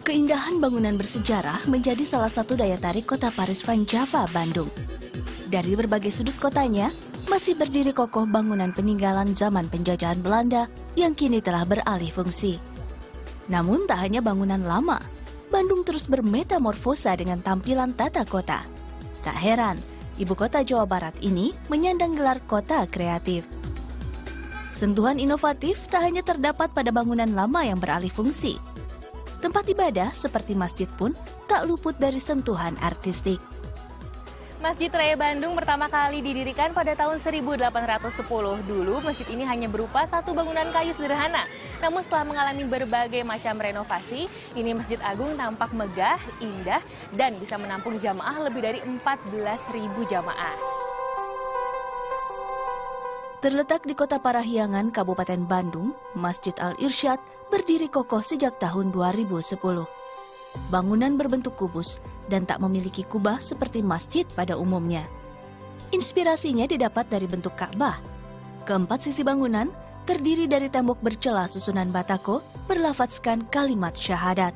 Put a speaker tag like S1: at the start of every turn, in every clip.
S1: Keindahan bangunan bersejarah menjadi salah satu daya tarik kota Paris Van Java, Bandung. Dari berbagai sudut kotanya, masih berdiri kokoh bangunan peninggalan zaman penjajahan Belanda yang kini telah beralih fungsi. Namun tak hanya bangunan lama, Bandung terus bermetamorfosa dengan tampilan tata kota. Tak heran, ibu kota Jawa Barat ini menyandang gelar kota kreatif. Sentuhan inovatif tak hanya terdapat pada bangunan lama yang beralih fungsi. Tempat ibadah seperti masjid pun tak luput dari sentuhan artistik.
S2: Masjid Raya Bandung pertama kali didirikan pada tahun 1810. Dulu masjid ini hanya berupa satu bangunan kayu sederhana. Namun setelah mengalami berbagai macam renovasi, kini Masjid Agung tampak megah, indah, dan bisa menampung jamaah lebih dari 14.000 jamaah.
S1: Terletak di Kota Parahyangan, Kabupaten Bandung, Masjid Al-Irsyad berdiri kokoh sejak tahun 2010. Bangunan berbentuk kubus dan tak memiliki kubah seperti masjid pada umumnya. Inspirasinya didapat dari bentuk Ka'bah. Keempat sisi bangunan terdiri dari tembok bercelah susunan batako berlafadzkan kalimat syahadat.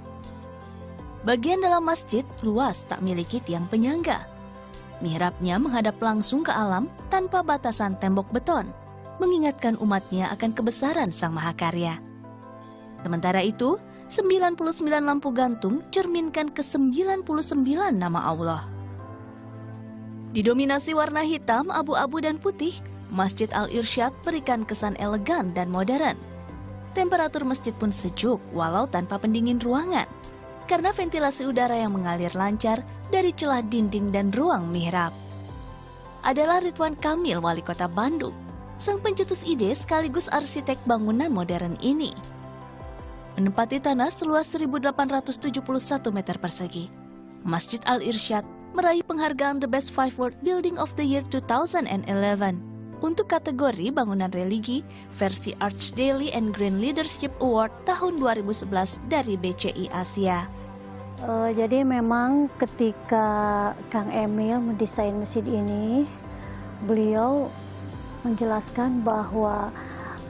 S1: Bagian dalam masjid luas tak miliki tiang penyangga. Mihrabnya menghadap langsung ke alam tanpa batasan tembok beton, mengingatkan umatnya akan kebesaran Sang Mahakarya. Sementara itu, 99 lampu gantung cerminkan ke-99 nama Allah. Didominasi warna hitam, abu-abu dan putih, Masjid Al-Irsyad berikan kesan elegan dan modern. Temperatur masjid pun sejuk walau tanpa pendingin ruangan, karena ventilasi udara yang mengalir lancar dari celah dinding dan ruang mihrab. Adalah Ridwan Kamil, wali kota Bandung, sang pencetus ide sekaligus arsitek bangunan modern ini. Menempati tanah seluas 1.871 meter persegi, Masjid Al-Irsyad meraih penghargaan The Best Five World Building of the Year 2011 untuk kategori bangunan religi versi Archdaily and Green Leadership Award tahun 2011 dari BCI Asia.
S3: Jadi memang ketika Kang Emil mendesain masjid ini, beliau menjelaskan bahwa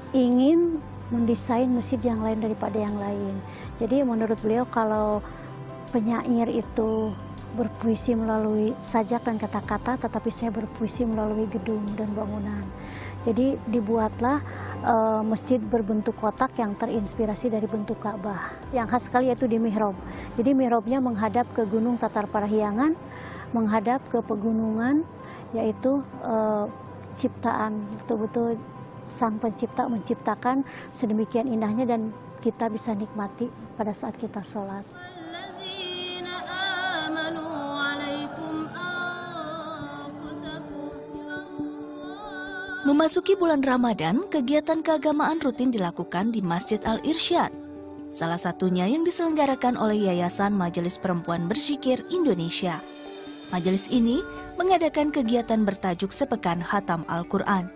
S3: ingin mendesain masjid yang lain daripada yang lain. Jadi menurut beliau kalau penyair itu berpuisi melalui sajak dan kata-kata, tetapi saya berpuisi melalui gedung dan bangunan. Jadi dibuatlah masjid berbentuk kotak yang terinspirasi dari bentuk Ka'bah. Yang khas sekali yaitu di mihrab. Jadi mihrabnya menghadap ke Gunung Tatar Parahyangan, menghadap ke pegunungan, yaitu ciptaan, betul-betul Sang Pencipta menciptakan sedemikian indahnya dan kita bisa nikmati pada saat kita sholat.
S1: Memasuki bulan Ramadan, kegiatan keagamaan rutin dilakukan di Masjid Al-Irsyad. Salah satunya yang diselenggarakan oleh Yayasan Majelis Perempuan Berzikir Indonesia. Majelis ini mengadakan kegiatan bertajuk Sepekan Khatam Al-Quran.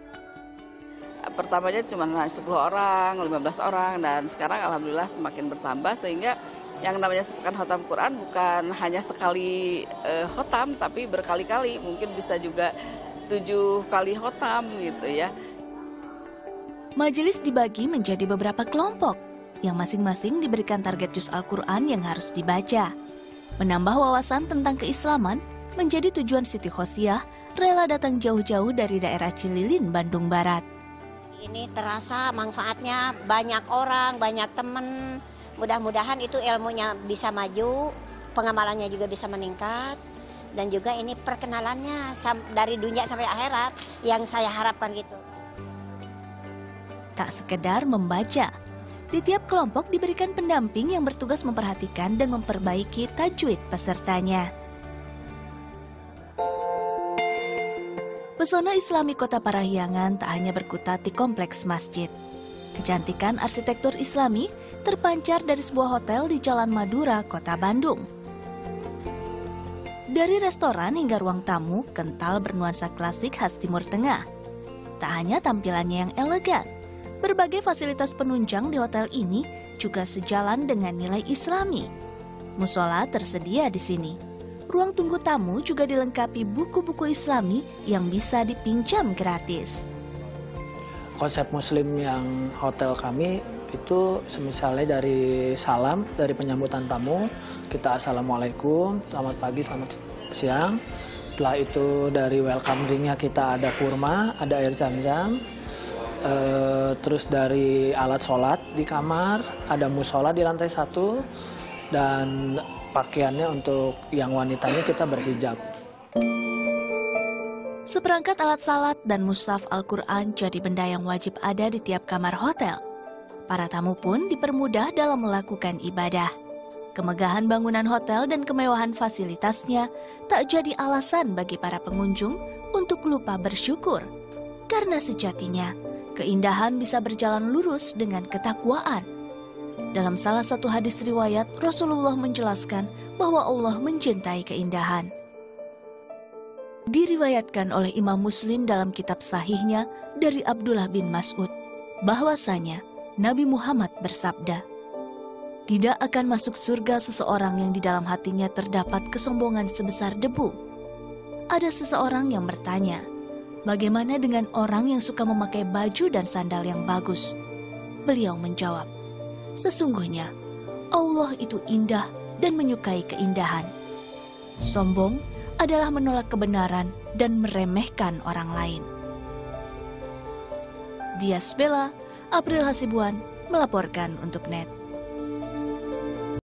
S4: Pertamanya cuma 10 orang, 15 orang, dan sekarang alhamdulillah semakin bertambah sehingga yang namanya Sepekan Khatam Quran bukan hanya sekali khotam, tapi berkali-kali, mungkin bisa juga 7 kali khotam gitu ya.
S1: Majelis dibagi menjadi beberapa kelompok yang masing-masing diberikan target juz Al-Quran yang harus dibaca. Menambah wawasan tentang keislaman menjadi tujuan Siti Khosyah rela datang jauh-jauh dari daerah Cililin, Bandung Barat.
S5: Ini terasa manfaatnya, banyak orang, banyak teman. Mudah-mudahan itu ilmunya bisa maju, pengamalannya juga bisa meningkat. Dan juga ini perkenalannya dari dunia sampai akhirat yang saya harapkan gitu.
S1: Tak sekedar membaca, di tiap kelompok diberikan pendamping yang bertugas memperhatikan dan memperbaiki tajwid pesertanya. Pesona Islami Kota Parahyangan tak hanya berkutat di kompleks masjid. Kecantikan arsitektur Islami terpancar dari sebuah hotel di Jalan Madura, Kota Bandung. Dari restoran hingga ruang tamu, kental bernuansa klasik khas Timur Tengah. Tak hanya tampilannya yang elegan, berbagai fasilitas penunjang di hotel ini juga sejalan dengan nilai Islami. Musola tersedia di sini. Ruang tunggu tamu juga dilengkapi buku-buku Islami yang bisa dipinjam gratis.
S6: konsep muslim yang hotel kami itu misalnya dari salam, dari penyambutan tamu, kita assalamualaikum, selamat pagi, selamat siang. Setelah itu dari welcome drinknya kita ada kurma, ada air zam-zam. Terus dari alat sholat di kamar, ada musola di lantai 1, dan pakaiannya untuk yang wanitanya kita berhijab.
S1: Seperangkat alat salat dan mushaf Al-Quran jadi benda yang wajib ada di tiap kamar hotel. Para tamu pun dipermudah dalam melakukan ibadah. Kemegahan bangunan hotel dan kemewahan fasilitasnya tak jadi alasan bagi para pengunjung untuk lupa bersyukur. Karena sejatinya, keindahan bisa berjalan lurus dengan ketakwaan. Dalam salah satu hadis riwayat, Rasulullah menjelaskan bahwa Allah mencintai keindahan. Diriwayatkan oleh Imam Muslim dalam kitab sahihnya dari Abdullah bin Mas'ud, bahwasanya Nabi Muhammad bersabda, "Tidak akan masuk surga seseorang yang di dalam hatinya terdapat kesombongan sebesar debu." Ada seseorang yang bertanya, "Bagaimana dengan orang yang suka memakai baju dan sandal yang bagus?" Beliau menjawab, "Sesungguhnya Allah itu indah dan menyukai keindahan. Sombong adalah menolak kebenaran dan meremehkan orang lain." Dias Bella, April Hasibuan melaporkan untuk NET.